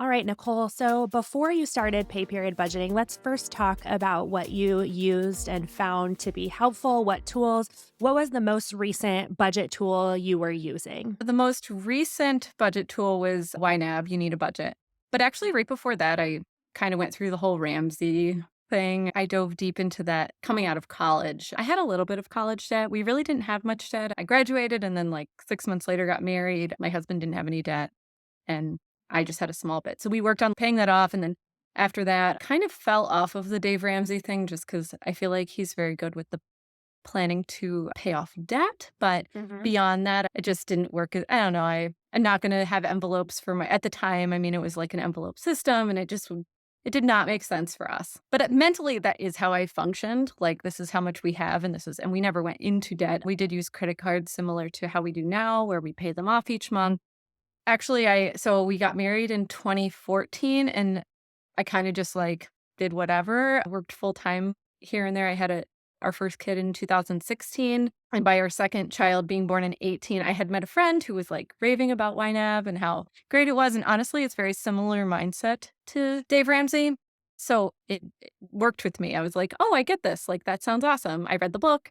All right, Nicole. So before you started pay period budgeting, let's first talk about what you used and found to be helpful. What tools? What was the most recent budget tool you were using? The most recent budget tool was YNAB, You Need a Budget. But actually, right before that, I kind of went through the whole Ramsey thing. I dove deep into that coming out of college. I had a little bit of college debt. We really didn't have much debt. I graduated and then, like, 6 months later, got married. My husband didn't have any debt, and I just had a small bit. So we worked on paying that off. And then after that, kind of fell off of the Dave Ramsey thing just because I feel like he's very good with the planning to pay off debt, but Hmm. beyond that, it just didn't work. I don't know. I'm not going to have envelopes for my, at the time, I mean, it was like an envelope system and it did not make sense for us. But mentally, that is how I functioned. Like, this is how much we have, and we never went into debt. We did use credit cards similar to how we do now, where we pay them off each month. Actually, so we got married in 2014 and I kind of just like did whatever. I worked full time here and there. I had our first kid in 2016. And by our second child being born in 18, I had met a friend who was like raving about YNAB and how great it was. And honestly, it's very similar mindset to Dave Ramsey. So it worked with me. I was like, oh, I get this. Like, that sounds awesome. I read the book,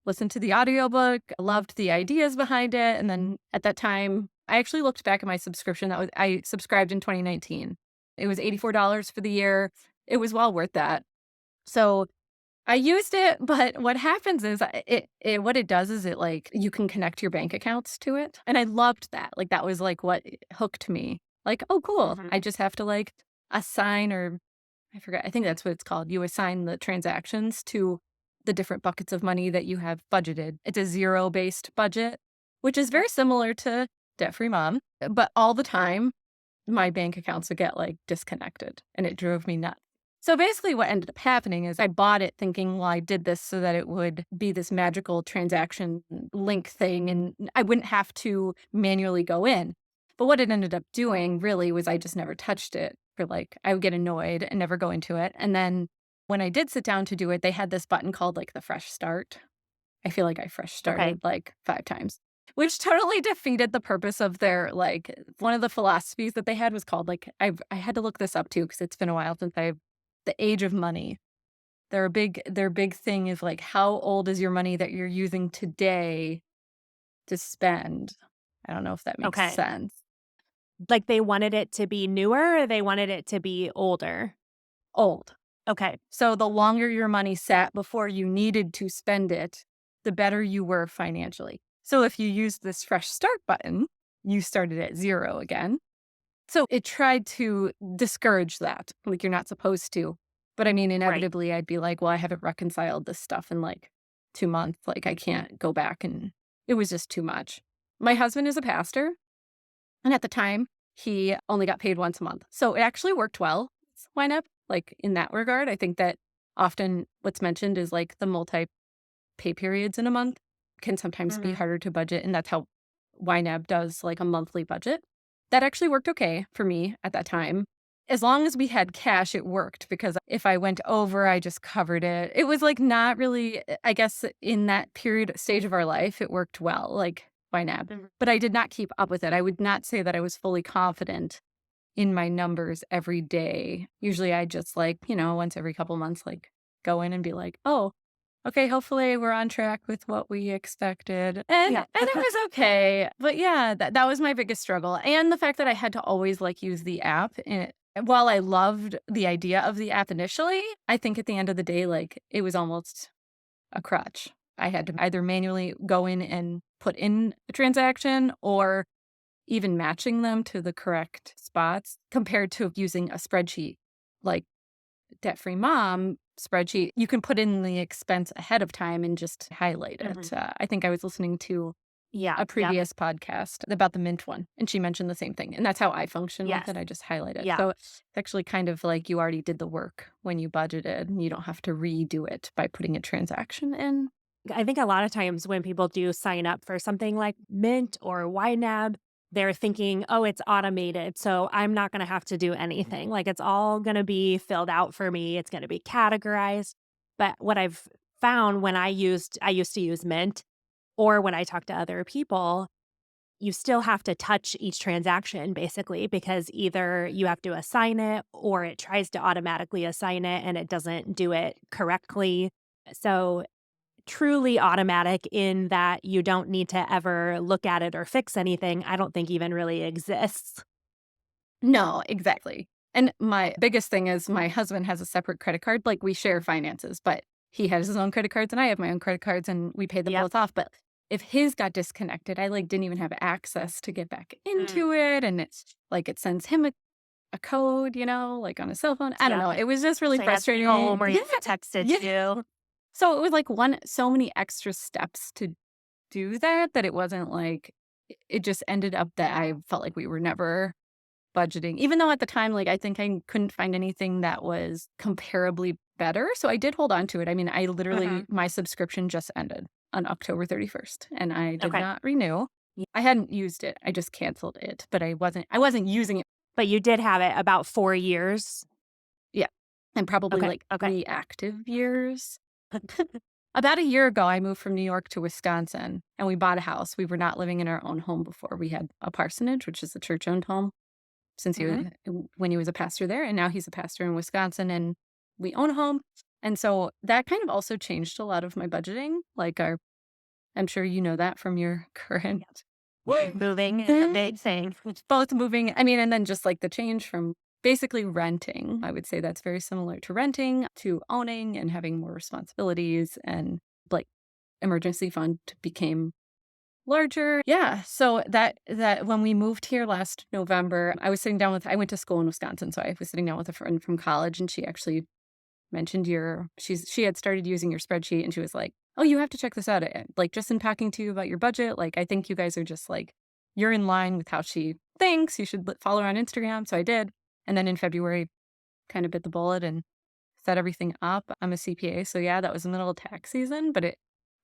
listened to the audiobook, loved the ideas behind it. And then at that time, I actually looked back at my subscription. I subscribed in 2019. It was $84 for the year. It was well worth that. So I used it, but what happens is what it does is it like you can connect your bank accounts to it. And I loved that. Like, that was like what hooked me. Like, oh cool. Hmm. I just have to like assign, or I forgot. I think that's what it's called. You assign the transactions to the different buckets of money that you have budgeted. It's a zero-based budget, which is very similar to Debt-Free Mom, but all the time my bank accounts would get, like, disconnected, and it drove me nuts. So, basically, what ended up happening is I bought it thinking, well, I did this so that it would be this magical transaction link thing, and I wouldn't have to manually go in. But what it ended up doing, really, was I just never touched it for, like, I would get annoyed and never go into it, and then when I did sit down to do it, they had this button called, like, the fresh start. I feel like I fresh Okay. started, like, 5 times, which totally defeated the purpose of their, like, one of the philosophies that they had was called, like, I had to look this up too because 'cause it's been a while since I've the age of money. Their big thing is, like, how old is your money that you're using today to spend? I don't know if that makes Okay. sense. Like they wanted it to be newer or they wanted it to be older? Old. Okay. So the longer your money sat before you needed to spend it, the better you were financially. So if you used this fresh start button, you started at 0 again. So it tried to discourage that, like, you're not supposed to. But I mean, Right. inevitably, I'd be like, well, I haven't reconciled this stuff in like 2 months. Like, I can't go back. And it was just too much. My husband is a pastor. And at the time, he only got paid once a month. So it actually worked well, YNAB, like, in that regard. I think that often what's mentioned is like the multi pay periods in a month can sometimes be Hmm. harder to budget. And that's how YNAB does like a monthly budget. That actually worked okay for me at that time. As long as we had cash, it worked because if I went over, I just covered it. It was like not really, I guess, in that period stage of our life, it worked well, like YNAB. Hmm. But I did not keep up with it. I would not say that I was fully confident in my numbers every day. Usually I just like, once every couple months, like go in and be like, oh, okay, hopefully we're on track with what we expected. And Yeah. it was okay. But yeah, that was my biggest struggle. And the fact that I had to always like use the app. While I loved the idea of the app initially, I think at the end of the day, like, it was almost a crutch. I had to either manually go in and put in a transaction or even matching them to the correct spots compared to using a spreadsheet. Like, Debt-Free Mom spreadsheet, you can put in the expense ahead of time and just highlight Hmm. it. I think I was listening to Yeah. a Yep. previous podcast about the Mint one, and she mentioned the same thing, and that's how I function with Yes. it. I just highlight it. Yeah. So it's actually kind of like you already did the work when you budgeted, and you don't have to redo it by putting a transaction in. I think a lot of times when people do sign up for something like Mint or YNAB, they're thinking, oh, it's automated. So I'm not going to have to do anything. Like it's all going to be filled out for me. It's going to be categorized. But what I've found when I used to use Mint or when I talk to other people, you still have to touch each transaction basically because either you have to assign it or it tries to automatically assign it and it doesn't do it correctly. So, truly automatic in that you don't need to ever look at it or fix anything, I don't think even really exists. No, exactly. And my biggest thing is my husband has a separate credit card. Like, we share finances, but he has his own credit cards and I have my own credit cards and we pay them Yep. both off. But if his got disconnected, I like didn't even have access to get back Mm, into it. And it's like it sends him a code, like on his cell phone. I don't yep. know. It was just really So you have to be home frustrating. or you Yeah. have to text it Yeah. to. So it was like so many extra steps to do that it wasn't like it just ended up that I felt like we were never budgeting, even though at the time, like, I think I couldn't find anything that was comparably better, so I did hold on to it. I mean, I literally Mhm. my subscription just ended on October 31st, and I did Okay. not renew. I hadn't used it, I just canceled it, but I wasn't using it. But you did have it about 4 years? Yeah, and probably, Okay, like, okay. 3 active years. About a year ago, I moved from New York to Wisconsin, and we bought a house. We were not living in our own home before. We had a parsonage, which is a church-owned home. Since Mhm. when he was a pastor there, and now he's a pastor in Wisconsin, and we own a home, and so that kind of also changed a lot of my budgeting, like, I'm sure you know that from your Yep. current Moving is a big thing. both moving I mean, and then just, like, the change from basically renting, I would say that's very similar to renting, to owning and having more responsibilities, and, like, emergency fund became larger. Yeah, so that when we moved here last November, I went to school in Wisconsin, so I was sitting down with a friend from college, and she actually mentioned she had started using your spreadsheet, and she was like, "Oh, you have to check this out. Like, just in talking to you about your budget, like, I think you guys are just, like you're in line with how she thinks. You should follow her on Instagram." So I did, and then in February, kind of bit the bullet and set everything up. I'm a CPA, so yeah, that was the middle of tax season, but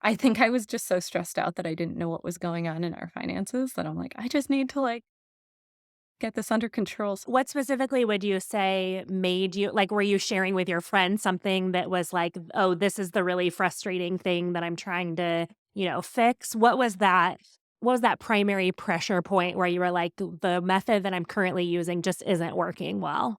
I think I was just so stressed out that I didn't know what was going on in our finances that I'm like, I just need to like get this under control. What specifically would you say made you like, were you sharing with your friend something that was like, "Oh, this is the really frustrating thing that I'm trying to, fix?" What was that primary pressure point where you were like, "The method that I'm currently using just isn't working well?"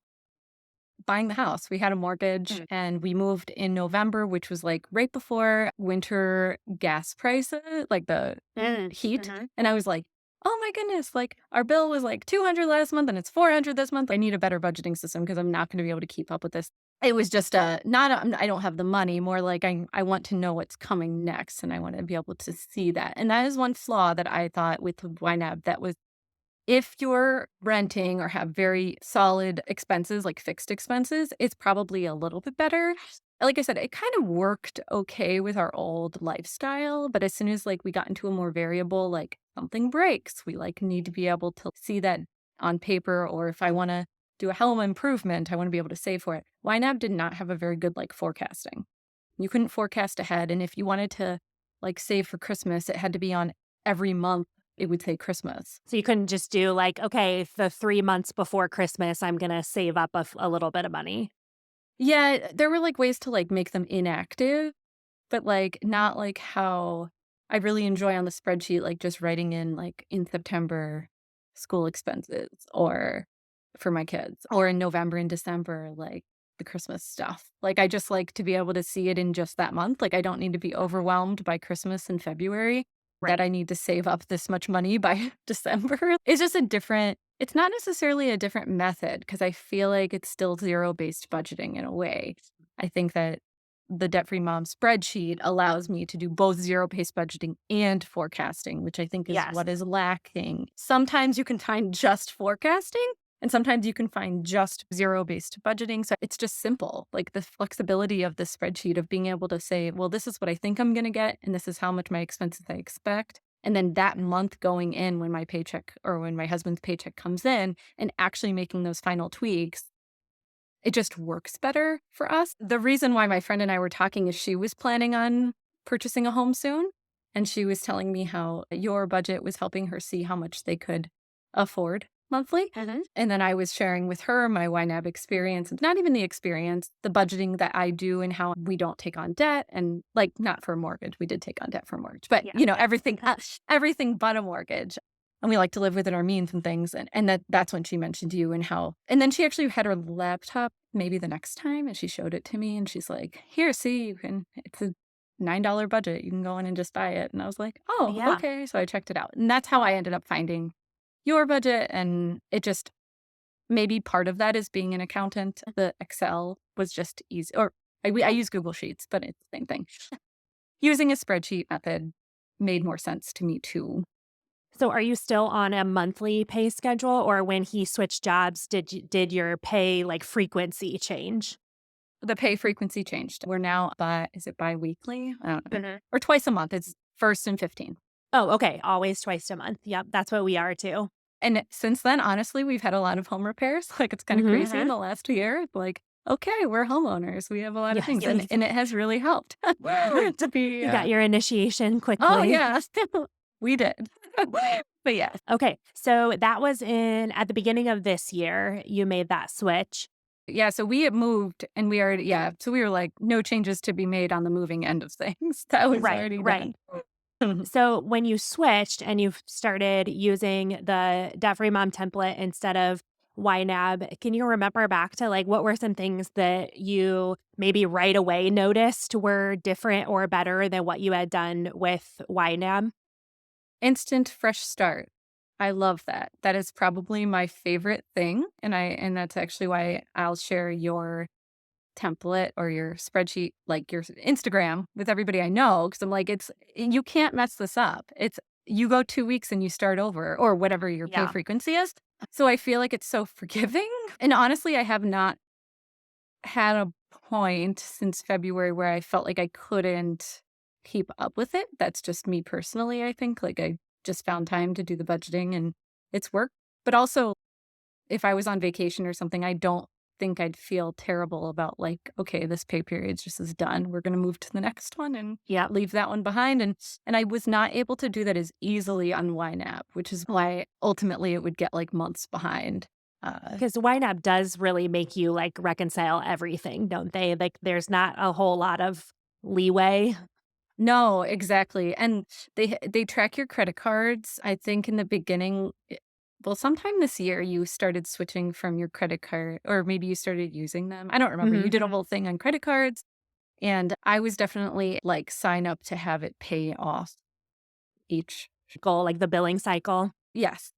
Buying the house, we had a mortgage Mm. and we moved in November, which was like right before winter gas prices, like the Mm, heat. mhm. And I was like, oh my goodness, like our bill was like 200 last month and it's 400 this month. I need a better budgeting system because I'm not going to be able to keep up with this. It was just not I don't have the money, more like I want to know what's coming next and I want to be able to see that. And that is one flaw that I thought with YNAB that was if you're renting or have very solid expenses, like fixed expenses, it's probably a little bit better. Like I said, it kind of worked okay with our old lifestyle, but as soon as like we got into a more variable, like something breaks, we like need to be able to see that on paper, or if I want to do a home improvement, I want to be able to save for it. YNAB did not have a very good like forecasting. You couldn't forecast ahead, and if you wanted to like save for Christmas, it had to be on every month. It would say Christmas. So you couldn't just do like, "Okay, the 3 months before Christmas, I'm gonna save up a little bit of money." Yeah, there were, like, ways to, like, make them inactive, but, like, not like how I really enjoy on the spreadsheet, like, just writing in, like, in September, school expenses or for my kids, or in November and December, like, the Christmas stuff. Like, I just like to be able to see it in just that month. Like, I don't need to be overwhelmed by Christmas in February that Right. I need to save up this much money by December. It's just a different it's not necessarily a different method because I feel like it's still zero-based budgeting in a way. I think that the Debt-Free Mom spreadsheet allows me to do both zero-based budgeting and forecasting, which I think is Yes. what is lacking. Sometimes you can find just forecasting, and sometimes you can find just zero-based budgeting, so it's just simple. Like, the flexibility of the spreadsheet of being able to say, "Well, this is what I think I'm gonna get, and this is how much my expenses I expect." And then that month going in when my paycheck or when my husband's paycheck comes in and actually making those final tweaks, it just works better for us. The reason why my friend and I were talking is she was planning on purchasing a home soon, and she was telling me how your budget was helping her see how much they could afford monthly. Mhm. And then I was sharing with her my YNAB experience, not even the experience, the budgeting that I do and how we don't take on debt and like not for a mortgage. We did take on debt for a mortgage, but Yeah. everything everything but a mortgage. and we like to live within our means and things. And that's when she mentioned you and how, and then she actually had her laptop maybe the next time and she showed it to me and she's like, here, see, it's a $9 budget. You can go in and just buy it. And I was like, oh, Yeah. okay. So I checked it out. And that's how I ended up finding your budget. And it just, maybe part of that is being an accountant. The Excel was just easy, or I use Google Sheets, but it's the same thing. Using a spreadsheet method made more sense to me too. So are you still on a monthly pay schedule, or when he switched jobs, did your pay, like, frequency change? The pay frequency changed. We're now is it bi-weekly? I don't know. Mhm. Or twice a month. It's 1st and 15th. Oh, okay, always twice a month. Yep, that's what we are too. And since then, honestly, we've had a lot of home repairs. Like, it's kind of Mhm. crazy in the last year. Like, okay, we're homeowners. We have a lot of Yes. things. And it has really helped to be, You got your initiation oh, quickly. yeah, we did. But yeah. Okay, so that was at the beginning of this year, you made that switch. Yeah, so we had moved and we already, yeah, so we were like, no changes to be made on the moving end of things. That was Right, already right. done. So when you switched and you started using the Debt-Free Mom template instead of YNAB, can you remember back to, like, what were some things that you maybe right away noticed were different or better than what you had done with YNAB? Instant fresh start. I love that. That is probably my favorite thing, and that's actually why I'll share your template or your spreadsheet, like your Instagram with everybody I know, because 'cause I'm like, it's you can't mess this up. It's you go 2 weeks and you start over or whatever your pay Yeah. frequency is. So I feel like it's so forgiving, and honestly, I have not had a point since February where I felt like I couldn't keep up with it. That's just me personally, I think. Like, I just found time to do the budgeting and it's work. But also, if I was on vacation or something, I don't think I'd feel terrible about, like, okay, this pay period just is done. We're going to move to the next one and Yeah. leave that one behind. And I was not able to do that as easily on YNAB, which is why ultimately it would get like months behind. Because YNAB does really make you, like, reconcile everything, don't they? Like, there's not a whole lot of leeway. No, exactly, and they track your credit cards. I think in the beginning, well, sometime this year, you started switching from your credit card, or maybe you started using them. I don't remember. You Mhm. did a whole thing on credit cards, and I was definitely like sign up to have it pay off each. Goal, like the billing cycle. Yes.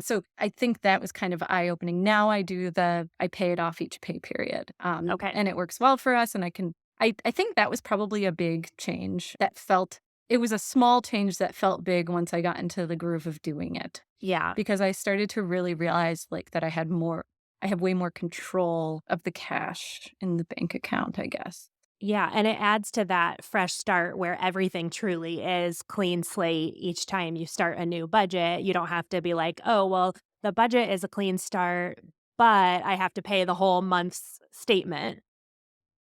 So I think that was kind of eye opening. Now I pay it off each pay period, Okay. and it works well for us. And I think that was probably a big change that felt. It was a small change that felt big once I got into the groove of doing it Yeah. because I started to really realize like that I have way more control of the cash in the bank account, I guess. Yeah, and it adds to that fresh start where everything truly is clean slate each time you start a new budget. You don't have to be like, "Oh, well, the budget is a clean start, but I have to pay the whole month's statement."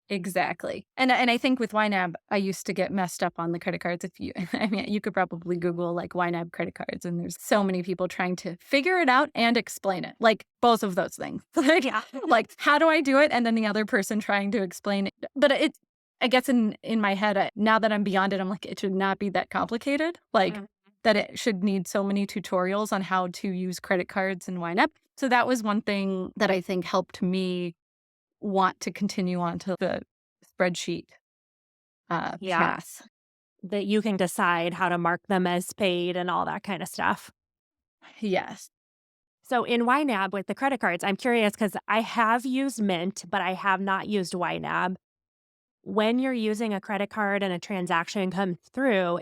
Exactly. And I think with YNAB, I used to get messed up on the credit cards. If you, I mean, you could probably Google like YNAB credit cards, and there's so many people trying to figure it out and explain it, like both of those things. Yeah. Like, how do I do it? And then the other person trying to explain it. But I guess in my head, now that I'm beyond it, I'm like, it should not be that complicated. Like, Mm. that it should need so many tutorials on how to use credit cards and YNAB. So that was one thing that I think helped me want to continue on to the spreadsheet, Yeah, path. that you can decide how to mark them as paid and all that kinda stuff. Yes. So in YNAB with the credit cards, I'm curious because I have used Mint, but I have not used YNAB. When you're using a credit card and a transaction comes through,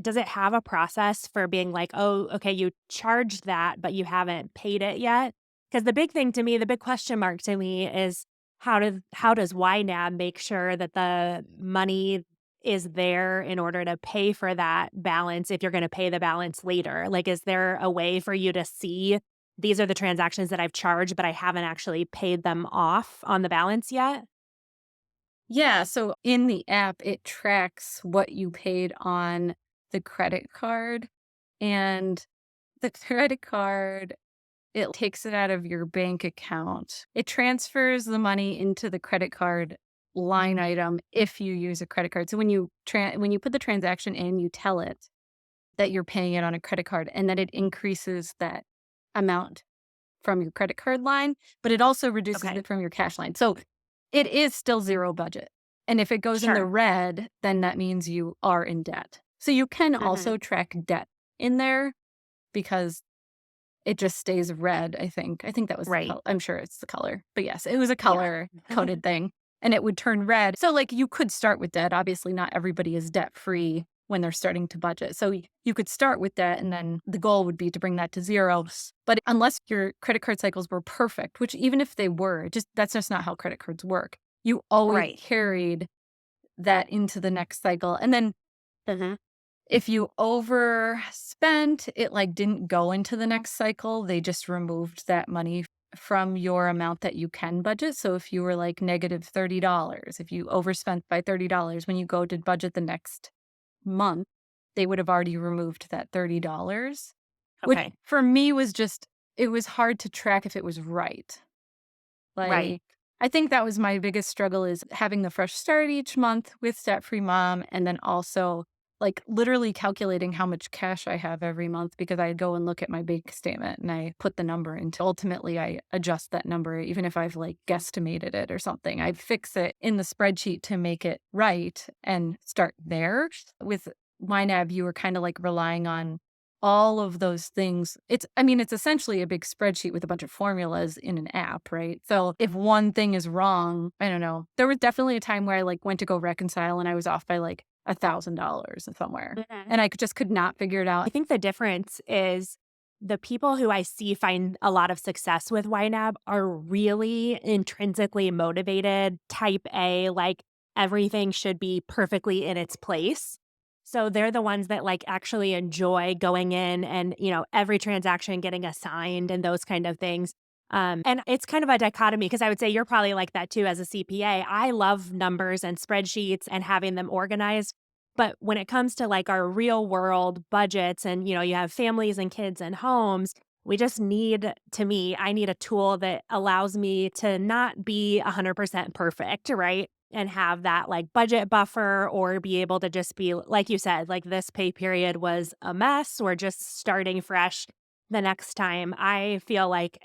does it have a process for being like, "Oh, okay, you charged that, but you haven't paid it yet?" Because the big thing to me, the big question mark to me is how does YNAB make sure that the money is there in order to pay for that balance if you're gonna pay the balance later? Like, is there a way for you to see, "These are the transactions that I've charged, but I haven't actually paid them off on the balance yet?" Yeah, so in the app, it tracks what you paid on the credit card, and the credit card, it takes it out of your bank account. It transfers the money into the credit card line item if you use a credit card. So when you put the transaction in, you tell it that you're paying it on a credit card and that it increases that amount from your credit card line, but it also reduces Okay. it from your cash line. So it is still zero budget. And if it goes in the Sure. red, then that means you are in debt. So you can Mhm. also track debt in there because it just stays red, I think. I think that was the Right. color. I'm sure it's the color. But yes, it was a Yeah. color coded thing and it would turn red. So like you could start with debt. Obviously, not everybody is debt free when they're starting to budget. So you could start with debt and then the goal would be to bring that to zero. But unless your credit card cycles were perfect, which even if they were, just that's just not how credit cards work. You always Right. carried that into the next cycle. And then Mhm. if you overspent, it, like, didn't go into the next cycle, they just removed that money from your amount that you can budget, so if you were, like, negative $30, if you overspent by $30, when you go to budget the next month, they would have already removed that $30, which Okay. for me was just it was hard to track if it was right. Right. Like, I think that was my biggest struggle is having the fresh start each month with Step Free Mom, and then also, like, literally calculating how much cash I have every month because I go and look at my bank statement and I put the number into ultimately, I adjust that number even if I've, like, guesstimated it or something. I fix it in the spreadsheet to make it right and start there. With YNAB, you were kinda, like, relying on all of those things. I mean, it's essentially a big spreadsheet with a bunch of formulas in an app, right? So if one thing is wrong, I don't know. There was definitely a time where I like went to go reconcile and I was off by like $1,000 somewhere. Mhm. And I just could not figure it I out. think the difference is the people who I see find a lot of success with YNAB are really intrinsically motivated, type A, like everything should be perfectly in its place. So they're the ones that like actually enjoy going in and, every transaction getting assigned and those kind of things. And it's kind of a dichotomy because I would say you're probably like that too as a CPA. I love numbers and spreadsheets and having them organized. But when it comes to like our real world budgets and, you have families and kids and homes, we just need, to me, I need a tool that allows me to not be 100% perfect, right? And have that like budget buffer or be able to just be, like you said, like this pay period was a mess. We're just starting fresh the next time. I feel like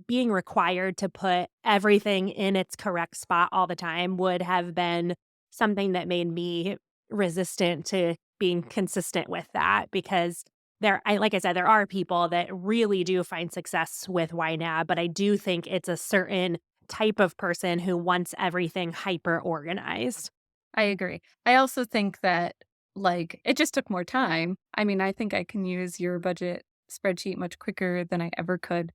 being required to put everything in its correct spot all the time would have been something that made me resistant to being consistent with that because like I said, there are people that really do find success with YNAB, but I do think it's a certain type of person who wants everything hyper organized. I agree. I also think that like it just took more time. I mean, I think I can use your budget spreadsheet much quicker than I ever could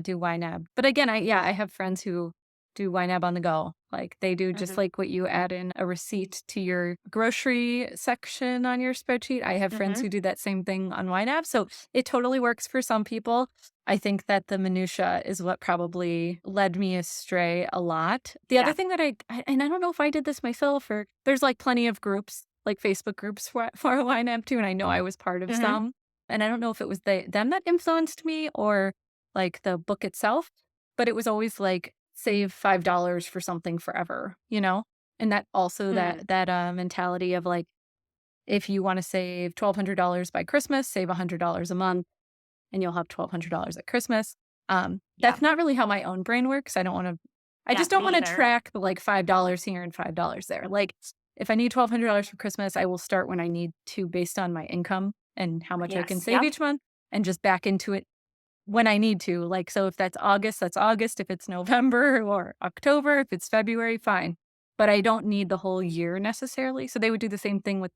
do YNAB. But again, I have friends who do YNAB on the go. Like they do just Mhm. like what you add in a receipt to your grocery section on your spreadsheet. I have friends Mhm. who do that same thing on YNAB. So it totally works for some people. I think that the minutia is what probably led me astray a lot. The other Yeah. thing that and I don't know if I did this myself or there's like plenty of groups, like Facebook groups for YNAB too, and I know I was part of Mhm. some. And I don't know if it was them that influenced me or like the book itself, but it was always like save $5 for something forever, you know? And that also Mm. that mentality of like if you want to save $1,200 by Christmas, save $100 a month and you'll have $1,200 at Christmas. Yeah. That's not really how my own brain works. I Yeah, just don't me want to either. track the like $5 here and $5 there. Like if I need $1,200 for Christmas, I will start when I need to based on my income and how much I can Yes. save Yep. each month and just back into it when I need to, like, so if that's August, that's August. If it's November or October, if it's February, fine. But I don't need the whole year necessarily. So they would do the same thing with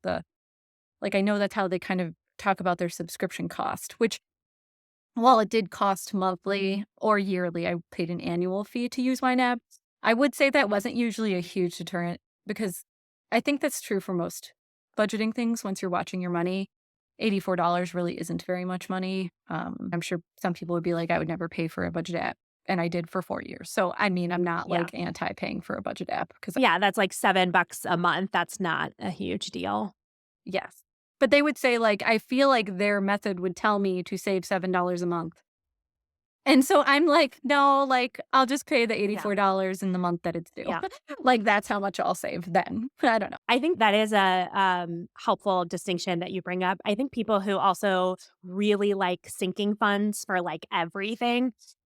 I know that's how they kind of talk about their subscription cost, which while it did cost monthly or yearly, I paid an annual fee to use YNAB. I would say that wasn't usually a huge deterrent because I think that's true for most budgeting things once you're watching your money. $84 really isn't very much money. I'm sure some people would be like, I would never pay for a budget app. And I did for 4 years. So, I mean, I'm not Yeah. like anti paying for a budget app because, Yeah, that's like $7 a month. That's not a huge deal. yes. But they would say, like, I feel like their method would tell me to save $7 a month. And so I'm like, "No, like, I'll just pay the Yeah. $84 in the month that it's due." Yeah. Like, that's how much I'll save then. I don't know. I think that is a helpful distinction that you bring up. I think people who also really like sinking funds for like everything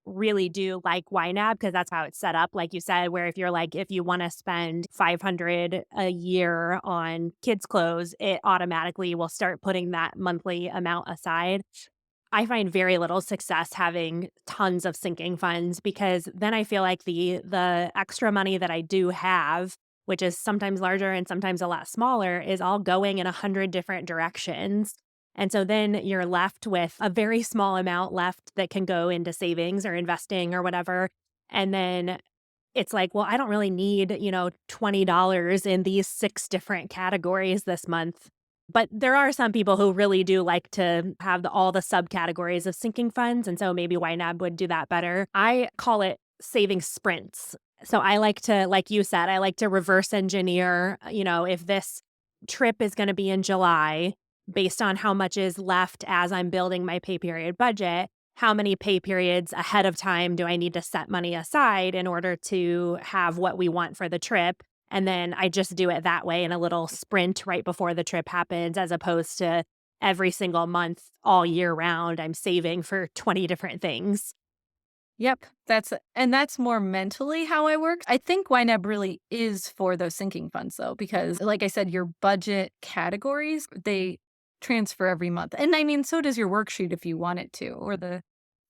really do like YNAB because that's how it's set up. Like you said, where if you're like, if you want to spend 500 a year on kids' clothes, it automatically will start putting that monthly amount aside. I find very little success having tons of sinking funds because then I feel like the extra money that I do have, which is sometimes larger and sometimes a lot smaller, is all going in 100 different directions. And so then you're left with a very small amount left that can go into savings or investing or whatever. And then it's like, well, I don't really need, $20 in these 6 different categories this month. But there are some people who really do like to have all the subcategories of sinking funds, and so maybe YNAB would do that better. I call it saving sprints. So I like to, like you said, I like to reverse engineer, if this trip is gonna be in July, based on how much is left as I'm building my pay period budget, how many pay periods ahead of time do I need to set money aside in order to have what we want for the trip? And then I just do it that way in a little sprint right before the trip happens, as opposed to every single month all year round, I'm saving for 20 different things. Yep, that's more mentally how I work. I think YNAB really is for those sinking funds though, because like I said, your budget categories, they transfer every month. And I mean, so does your worksheet if you want it to, or the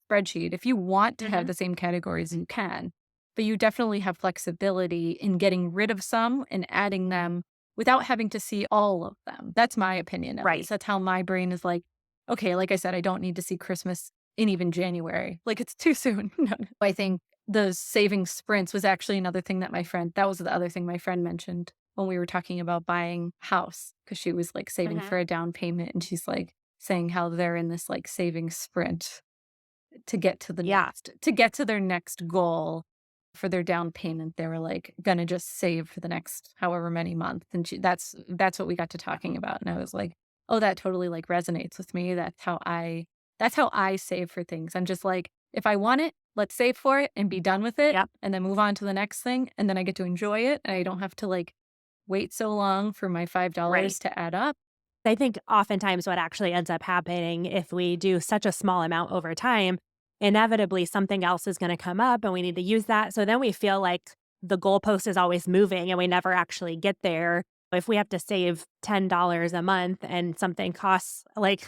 spreadsheet. If you want to have Mhm. the same categories, you can. But you definitely have flexibility in getting rid of some and adding them without having to see all of them. That's my opinion, at Right. least. That's how my brain is like, okay, like I said, I don't need to see Christmas in even January. Like it's too soon. No, no. I think those saving sprints was actually another thing that was the other thing my friend mentioned when we were talking about buying house because she was like saving Mhm. for a down payment and she's like saying how they're in this like saving sprint Yeah. to get to their next goal for their down payment. They were, like, gonna just save for the next however many months, and that's what we got to talking about, and I was like, "Oh, that totally, like, resonates with me." That's how I save for things. I'm just like, "If I want it, let's save for it and be done with it, Yep. and then move on to the next thing, and then I get to enjoy it, and I don't have to, like, wait so long for my Right. $5 to add up." I think oftentimes what actually ends up happening if we do such a small amount over time, inevitably something else is going to come up and we need to use that. So then we feel like the goalpost is always moving and we never actually get there. If we have to save $10 a month and something costs like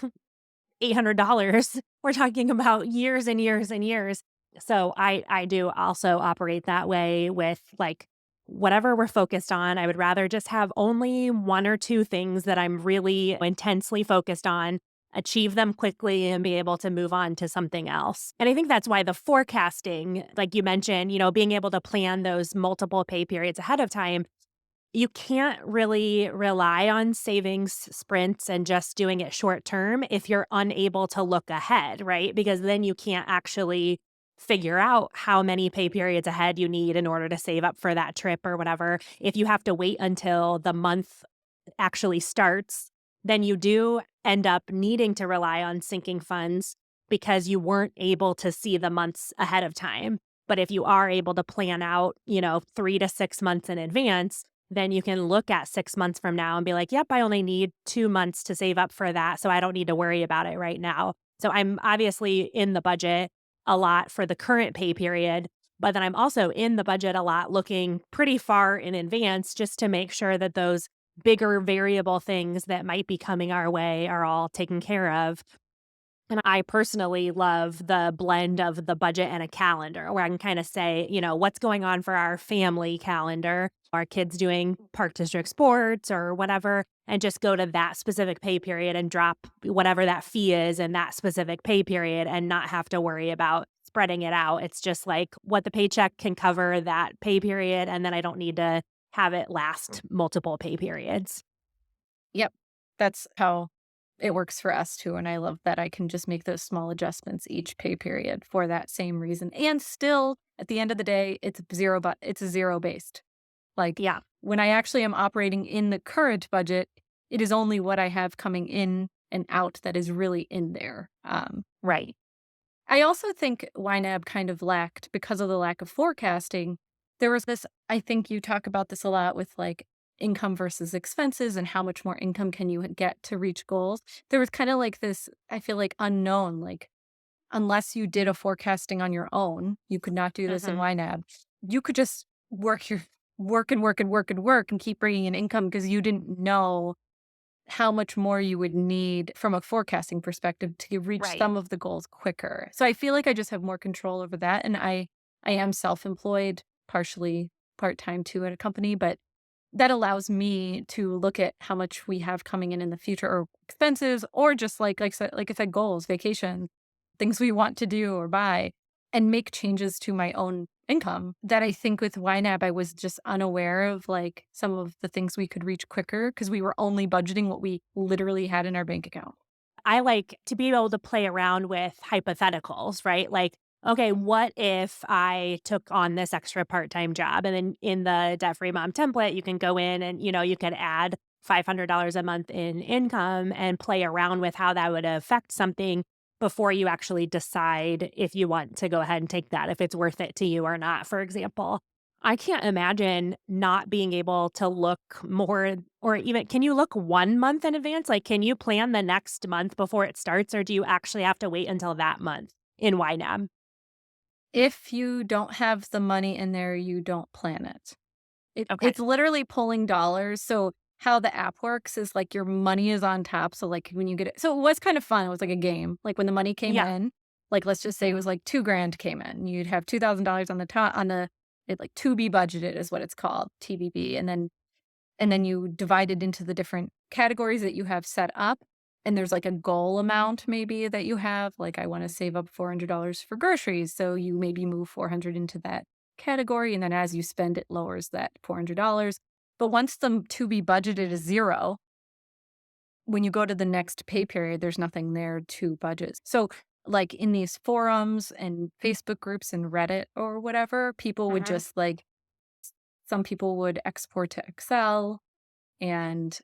$800, we're talking about years and years and years. So I do also operate that way with like whatever we're focused on. I would rather just have only one or two things that I'm really intensely focused on, achieve them quickly and be able to move on to something else. And I think that's why the forecasting, like you mentioned, being able to plan those multiple pay periods ahead of time, you can't really rely on savings sprints and just doing it short term if you're unable to look ahead, right? Because then you can't actually figure out how many pay periods ahead you need in order to save up for that trip or whatever. If you have to wait until the month actually starts, then you do end up needing to rely on sinking funds because you weren't able to see the months ahead of time. But if you are able to plan out, 3 to 6 months in advance, then you can look at 6 months from now and be like, yep, I only need 2 months to save up for that. So I don't need to worry about it right now. So I'm obviously in the budget a lot for the current pay period, but then I'm also in the budget a lot looking pretty far in advance just to make sure that those bigger variable things that might be coming our way are all taken care of. And I personally love the blend of the budget and a calendar where I can kind of say, what's going on for our family calendar, our kids doing park district sports or whatever, and just go to that specific pay period and drop whatever that fee is in that specific pay period and not have to worry about spreading it out. It's just like what the paycheck can cover that pay period. And then I don't need to have it last multiple pay periods. Yep. That's how it works for us too, and I love that I can just make those small adjustments each pay period for that same reason, and still, at the end of the day, it's a zero based. Like, Yeah, when I actually am operating in the current budget, it is only what I have coming in and out that is really in there. right. I also think YNAB kind of lacked because of the lack of forecasting. There was this, I think you talk about this a lot with like income versus expenses and how much more income can you get to reach goals. There was kind of like this, I feel like unknown, like unless you did a forecasting on your own, you could not do this in Mhm. YNAB. You could just work and work and work and work and keep bringing in income because you didn't know how much more you would need from a forecasting perspective to reach Right. some of the goals quicker. So I feel like I just have more control over that, and I am self-employed, partially part-time too at a company, but that allows me to look at how much we have coming in the future or expenses or just like I said, goals, vacation, things we want to do or buy, and make changes to my own income that I think with YNAB, I was just unaware of, like, some of the things we could reach quicker because we were only budgeting what we literally had in our bank account. I like to be able to play around with hypotheticals, right? Like, okay, what if I took on this extra part-time job? And then in the debt-free mom template, you can go in and, you could add $500 a month in income and play around with how that would affect something before you actually decide if you want to go ahead and take that, if it's worth it to you or not, for example. I can't imagine not being able to look more or even can you look 1 month in advance? Like, can you plan the next month before it starts, or do you actually have to wait until that month in YNAB? If you don't have the money in there, you don't plan it. Okay. It's literally pulling dollars, so how the app works is, like, your money is on top, so, like, when you get it so it was kind of fun, it was like a game, like, when the money came Yeah. in, like, let's just say it Mhm. was, like, 2,000 came in, you'd have $2,000 on the top on the it, like, to be budgeted is what it's called, TBB, and then you divide it into the different categories that you have set up, and there's, like, a goal amount maybe that you have, like, I wanna save up $400 for groceries, so you maybe move 400 into that category, and then as you spend, it lowers that $400. But once the to be budgeted is 0, when you go to the next pay period, there's nothing there to budget. So, like, in these forums and Facebook groups and Reddit or whatever, people would Mhm. just, like some people would export to Excel and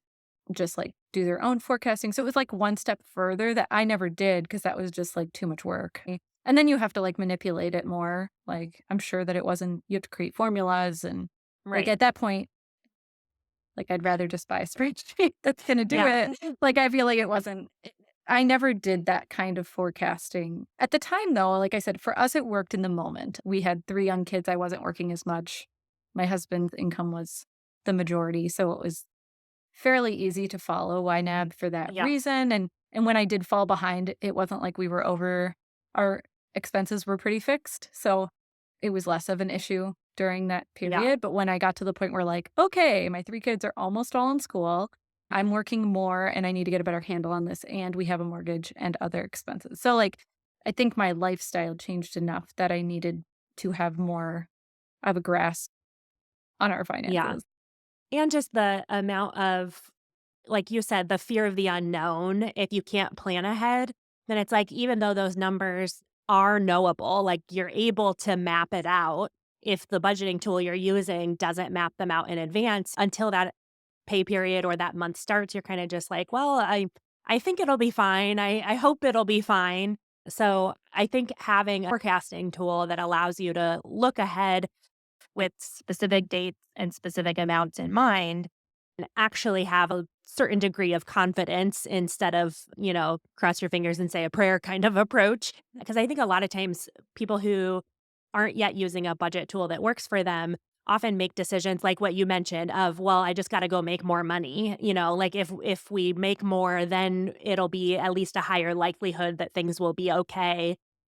just, like, do their own forecasting. So it was, like, one step further that I never did because that was just, like, too much work. And then you have to, like, manipulate it more. Like, I'm sure that it wasn't you have to create formulas and, like, Right. at that point, like, I'd rather just buy a spreadsheet that's gonna do Yeah. it. Like, I feel like it wasn't I never did that kind of forecasting. At the time, though, like I said, for us, it worked in the moment. We had 3 young kids, I wasn't working as much. My husband's income was the majority, so it was fairly easy to follow YNAB for that Yeah. reason, and when I did fall behind, it wasn't like we were over our expenses were pretty fixed, so it was less of an issue during that Yeah. period, but when I got to the point where, like, "Okay, my 3 kids are almost all in school, I'm working more, and I need to get a better handle on this, and we have a mortgage and other expenses." So, like, I think my lifestyle changed enough that I needed to have more of a grasp on our Yeah. finances. And just the amount of like you said, the fear of the unknown, if you can't plan ahead, then it's like even though those numbers are knowable, like you're able to map it out. If the budgeting tool you're using doesn't map them out in advance until that pay period or that month starts, you're kind of just like, well, I think it'll be fine. I hope it'll be fine. So I think having a forecasting tool that allows you to look ahead with specific dates and specific amounts in mind and actually have a certain degree of confidence instead of, cross your fingers and say a prayer kind of approach. Because I think a lot of times people who aren't yet using a budget tool that works for them often make decisions like what you mentioned of, well, I just got to go make more money. Like if we make more, then it'll be at least a higher likelihood that things will be okay.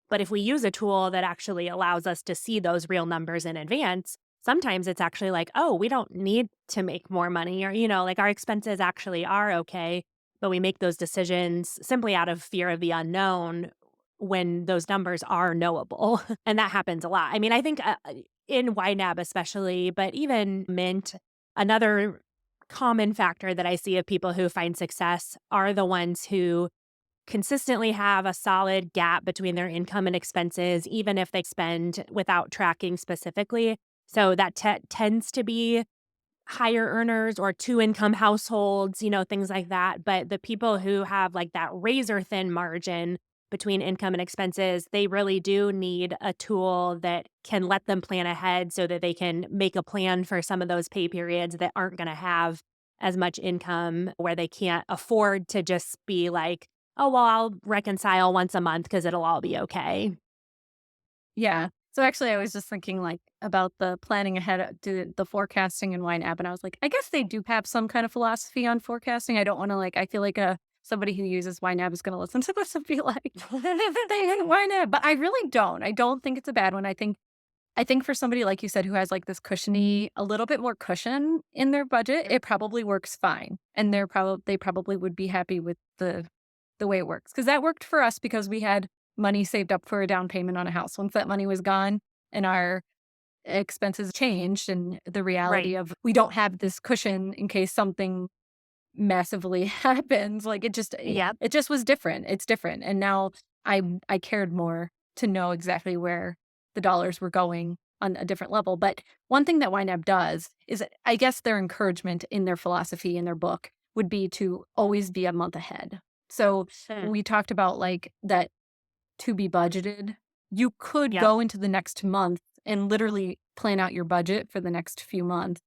But if we use a tool that actually allows us to see those real numbers in advance, sometimes it's actually like, oh, we don't need to make more money or, like our expenses actually are okay. But we make those decisions simply out of fear of the unknown when those numbers are knowable. And that happens a lot. I mean, I think in YNAB especially, but even Mint, another common factor that I see of people who find success are the ones who consistently have a solid gap between their income and expenses, even if they spend without tracking specifically. So that tends to be higher earners or two income households, things like that. But the people who have like that razor thin margin between income and expenses, they really do need a tool that can let them plan ahead so that they can make a plan for some of those pay periods that aren't going to have as much income, where they can't afford to just be like, oh, well, I'll reconcile once a month because it'll all be okay. Yeah. So actually, I was just thinking like about the planning ahead, to the forecasting and YNAB, and I was like, I guess they do have some kind of philosophy on forecasting. I don't want to like. I feel like somebody who uses YNAB is going to listen to this and be like, they hate YNAB, but I really don't. I don't think it's a bad one. I think for somebody like you said who has like this cushiony, a little bit more cushion in their budget, it probably works fine, and they probably would be happy with the way it works, because that worked for us because we had money saved up for a down payment on a house. Once that money was gone and our expenses changed, and the reality Right. of we don't have this cushion in case something massively happens, like Yep. it just was different. It's different. And now I cared more to know exactly where the dollars were going on a different level. But one thing that YNAB does is, I guess their encouragement in their philosophy in their book would be to always be a month ahead. So Hmm. we talked about like that, to be budgeted. You could Yep. go into the next month and literally plan out your budget for the next few months.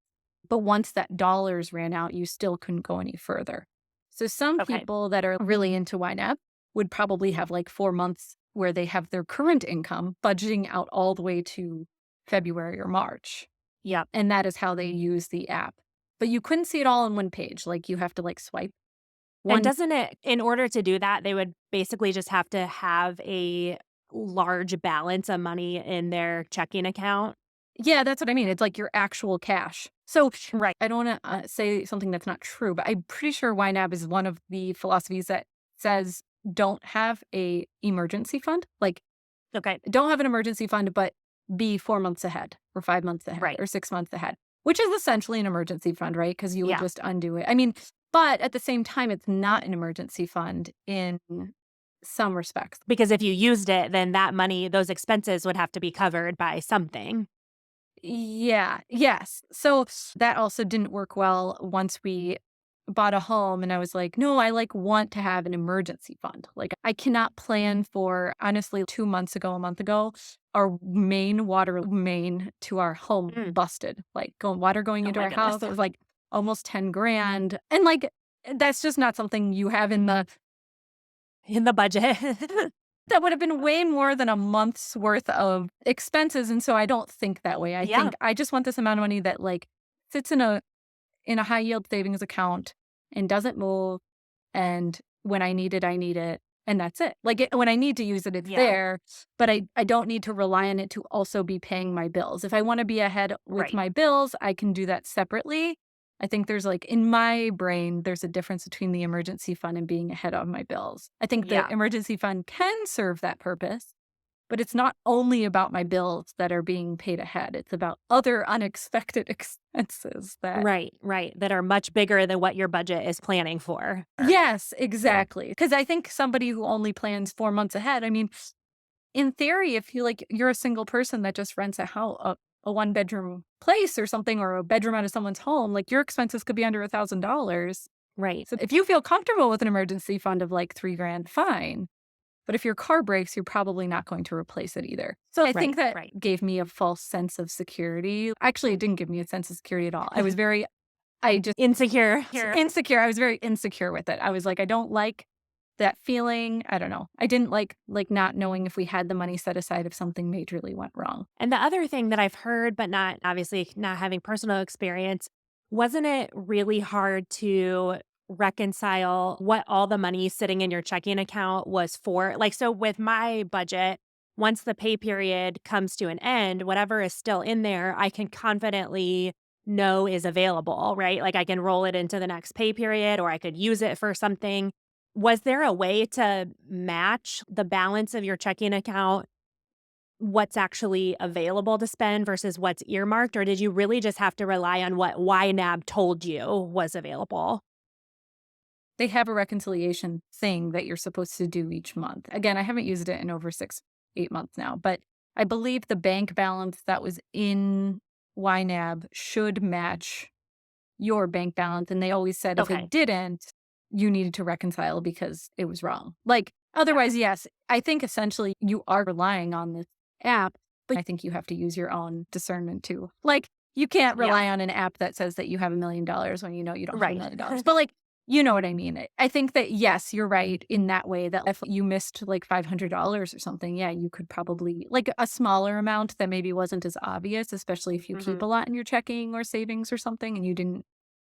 But once that dollars ran out, you still couldn't go any further. So some Okay. people that are really into YNAB would probably have like 4 months where they have their current income budgeting out all the way to February or March. Yep. And that is how they use the app. But you couldn't see it all on one page. Like you have to like swipe And one. doesn't it, in order to do that, they would basically just have to have a large balance of money in their checking account? Yeah, that's what I mean. It's like your actual cash. So Right. I don't want to say something that's not true, but I'm pretty sure YNAB is one of the philosophies that says don't have a emergency fund. Like Okay. don't have an emergency fund, but be 4 months ahead or 5 months ahead Right. or 6 months ahead, which is essentially an emergency fund, right? Because you would Yeah. just undo it. I mean, but at the same time, it's not an emergency fund in some respects. Because if you used it, then that money, those expenses would have to be covered by something. Yeah, yes. So that also didn't work well once we bought a home, and I was like, "No, I like want to have an emergency fund." Like I cannot plan for, honestly, 2 months ago, a month ago, our main water main to our home Mm. busted. Like water going Oh into my our house, goodness. it was like almost 10 grand. And like that's just not something you have in the In the budget. that would have been way more than a month's worth of expenses, and so I don't think that way. I Yeah. think I just want this amount of money that, like, sits in a high yield savings account and doesn't move, and when I need it, and that's it. Like, when I need to use it, it's Yeah. there, but I don't need to rely on it to also be paying my bills. If I wanna be ahead with Right. my bills, I can do that separately. I think there's, like, in my brain, there's a difference between the emergency fund and being ahead on my bills. I think the Yeah. emergency fund can serve that purpose, but it's not only about my bills that are being paid ahead. It's about other unexpected expenses that. Right. Right. That are much bigger than what your budget is planning for. Yes, exactly. Because I think somebody who only plans 4 months ahead, I mean, in theory, if you're a single person that just rents a one-bedroom place or something, or a bedroom out of someone's home, like, your expenses could be under $1,000. Right. So if you feel comfortable with an emergency fund of, like, 3 grand, fine. But if your car breaks, you're probably not going to replace it either. So I think Right. that Right. gave me a false sense of security. Actually, it didn't give me a sense of security at all. I just Insecure. insecure. I was very insecure with it. I was like, I don't like that feeling. I don't know. I didn't like not knowing if we had the money set aside if something majorly went wrong. And the other thing that I've heard, but not obviously not having personal experience, wasn't it really hard to reconcile what all the money sitting in your checking account was for? Like, so with my budget, once the pay period comes to an end, whatever is still in there, I can confidently know is available, right? Like I can roll it into the next pay period or I could use it for something. Was there a way to match the balance of your checking account, what's actually available to spend versus what's earmarked, or did you really just have to rely on what YNAB told you was available? They have a reconciliation thing that you're supposed to do each month. Again, I haven't used it in over 6, 8 months now, but I believe the bank balance that was in YNAB should match your bank balance, and they always said if Okay. it didn't, you needed to reconcile because it was wrong. Like, Otherwise, yes, I think essentially you are relying on this app, but I think you have to use your own discernment too. Like, you can't Yeah. rely on an app that says that you have $1,000,000 when you know you don't have Right. $1,000,000. But like, you know what I mean? I think that yes, you're right in that way that if you missed like $500 or something, yeah, you could probably like a smaller amount that maybe wasn't as obvious, especially if you keep Mhm. a lot in your checking or savings or something and you didn't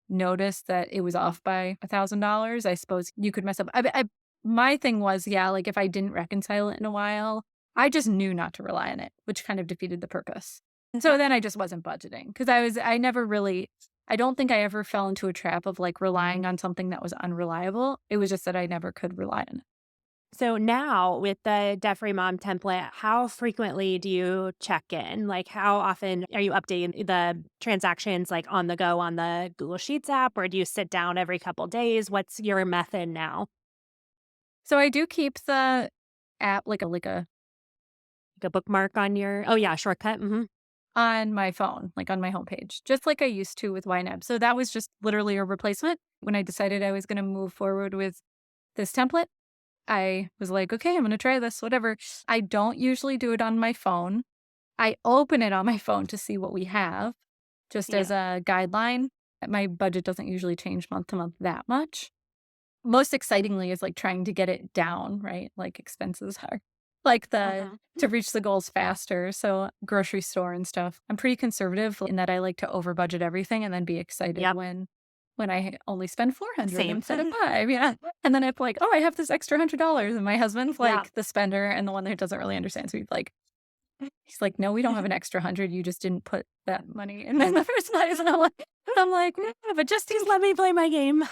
noticed that it was off by $1,000, I suppose you could mess up. My thing was, yeah, like if I didn't reconcile it in a while, I just knew not to rely on it, which kind of defeated the purpose. And so then I just wasn't budgeting because I never really, I don't think I ever fell into a trap of like relying on something that was unreliable. It was just that I never could rely on it. So now with the Debt-Free Mom template, how frequently do you check in? Like how often are you updating the transactions like on the go on the Google Sheets app or do you sit down every couple days? What's your method now? So I do keep the app Like a bookmark on your oh yeah, shortcut. on my phone, like on my homepage, just like I used to with YNAB. So that was just literally a replacement. When I decided I was going to move forward with this template, I was like, okay, I'm going to try this, whatever. I don't usually do it on my phone. I open it on my phone to see what we have, just as Yeah. a guideline. My budget doesn't usually change month to month that much. Most excitingly is like trying to get it down, right? Like expenses are like Mhm. to reach the goals faster. So grocery store and stuff. I'm pretty conservative in that I like to over budget everything and then be excited Yep. when I only spend 400 Same. instead of 5. Yeah. And then it's like, oh, I have this extra $100. And my husband's Yeah. like the spender and the one that doesn't really understand. So he's like, no, we don't have an extra 100. You just didn't put that money in the first place. And I'm like, yeah, but just in Just let me play my game.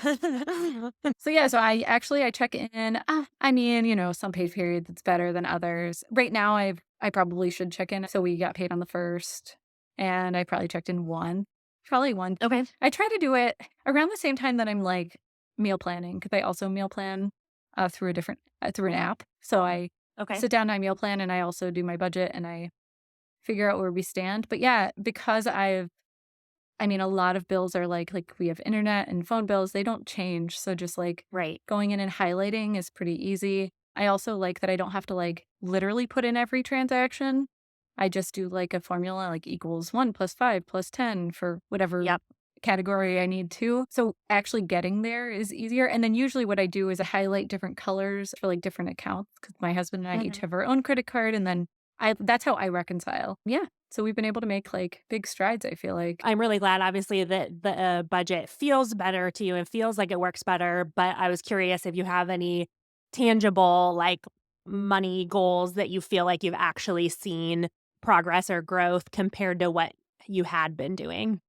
so yeah, so I check in. I mean, some paid periods it's better than others. Right now, I probably should check in. So we got paid on the first, and I probably checked in probably one. Okay. I try to do it around the same time that I'm like meal planning because I also meal plan through a different through an app. So I Okay. sit down, I meal plan, and I also do my budget and I figure out where we stand. But yeah, because I mean, a lot of bills are like we have internet and phone bills, they don't change. So just like Right. going in and highlighting is pretty easy. I also like that I don't have to like literally put in every transaction. I just do like a formula like equals 1 plus 5 plus 10 for whatever Yep. category I need to. So actually getting there is easier. And then usually what I do is I highlight different colors for like different accounts because my husband and I each Mhm. have our own credit card. And then that's how I reconcile. Yeah. So we've been able to make like big strides, I feel like. I'm really glad, obviously, that the budget feels better to you and feels like it works better. But I was curious if you have any tangible, like money goals that you feel like you've actually seen progress or growth compared to what you had been doing.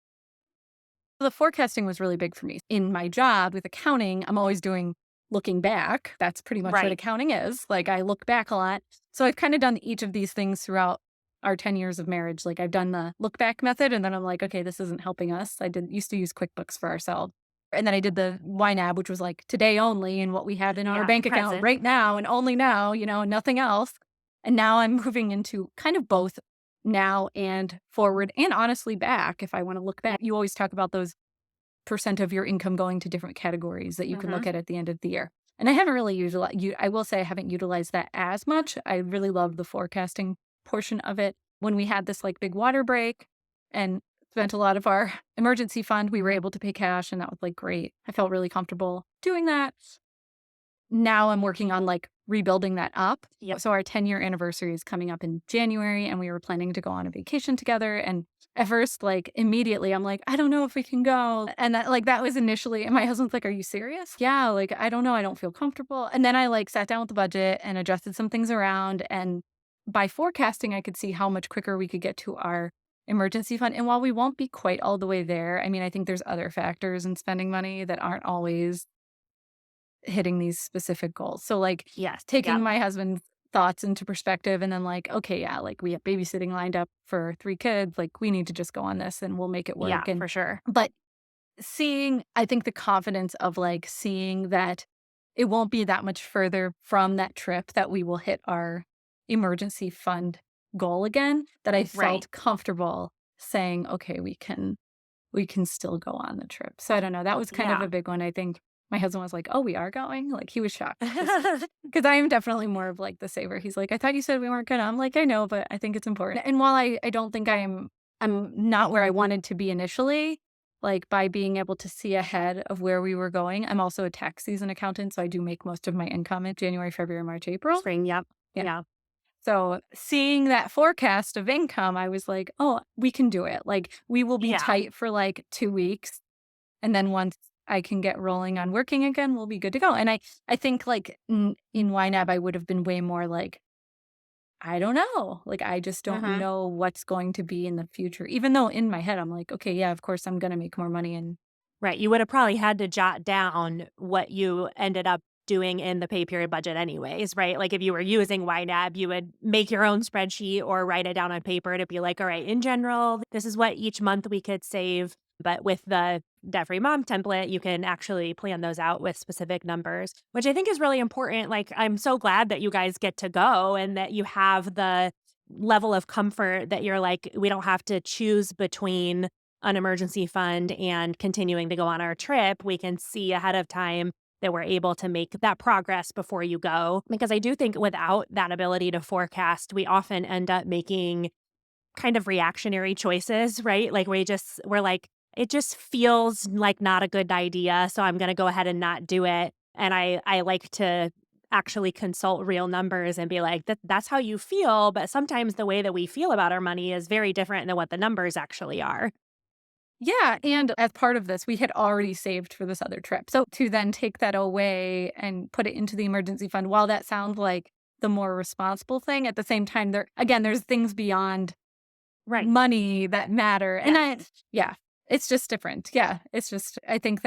The forecasting was really big for me. In my job with accounting, I'm always doing looking back. That's pretty much what Right. accounting is. Like I look back a lot. So I've kind of done each of these things throughout our 10 years of marriage. Like I've done the look back method and then I'm like, okay, this isn't helping us. I did used to use QuickBooks for ourselves. And then I did the YNAB, which was like today only and what we have in our Yeah. bank account Present. right now and only now, nothing else. And now I'm moving into kind of both now and forward and honestly back. If I want to look back, you always talk about those percent of your income going to different categories that you can Hmm. look at the end of the year. And I haven't really utilized I will say I haven't utilized that as much. I really love the forecasting portion of it. When we had this like big water break and spent a lot of our emergency fund, we were able to pay cash and that was like great. I felt really comfortable doing that. Now I'm working on like rebuilding that up. Yep. So our 10-year anniversary is coming up in January and we were planning to go on a vacation together. And at first, like immediately, I'm like, I don't know if we can go. And that was initially, and my husband's like, are you serious? Yeah. Like, I don't know. I don't feel comfortable. And then I like sat down with the budget and adjusted some things around. And by forecasting, I could see how much quicker we could get to our emergency fund. And while we won't be quite all the way there, I mean, I think there's other factors in spending money that aren't always hitting these specific goals. So like Yes. taking Yep. my husband's thoughts into perspective and then like, okay, yeah, like we have babysitting lined up for 3 kids, like we need to just go on this and we'll make it Yeah, work. And for sure. but seeing, I think the confidence of like seeing that it won't be that much further from that trip that we will hit our emergency fund goal again, that I Right. felt comfortable saying, okay, we can still go on the trip. So I don't know. That was kind of Yeah. a big one, I think. my husband was like, "Oh, we are going?" Like, he was shocked because I am definitely more of, like, the saver. He's like, "I thought you said we weren't gonna." I'm like, "I know, but I think it's important." And while I don't think I'm not where I wanted to be initially, like, by being able to see ahead of where we were going. I'm also a tax season accountant, so I do make most of my income in January, February, March, April. Spring, yep. Yeah. Yeah. So, seeing that forecast of income, I was like, "Oh, we can do it." Like, we will be Yeah. tight for, like, 2 weeks, and then once I can get rolling on working again, we'll be good to go. And I think, like, in YNAB, I would have been way more like, "I don't know." Like, I just don't Mhm. know what's going to be in the future, even though in my head, I'm like, "Okay, yeah, of course, I'm gonna make more money," and Right, you would have probably had to jot down what you ended up doing in the pay period budget anyways, right? Like, if you were using YNAB, you would make your own spreadsheet or write it down on paper to be like, "All right, in general, this is what each month we could save." But with the Debt-Free Mom template, you can actually plan those out with specific numbers, which I think is really important. Like, I'm so glad that you guys get to go and that you have the level of comfort that you're like, "We don't have to choose between an emergency fund and continuing to go on our trip, we can see ahead of time that we're able to make that progress before you go." Because I do think without that ability to forecast, we often end up making kind of reactionary choices, right? Like we're like, it just feels like not a good idea, so I'm going to go ahead and not do it. And I like to actually consult real numbers and be like, that's how you feel, but sometimes the way that we feel about our money is very different than what the numbers actually are. yeah, and as part of this, we had already saved for this other trip. So to then take that away and put it into the emergency fund, while that sounds like the more responsible thing, at the same time, there's things beyond Right. money that matter. And Yes. yeah, it's just different. Yeah, it's just, I think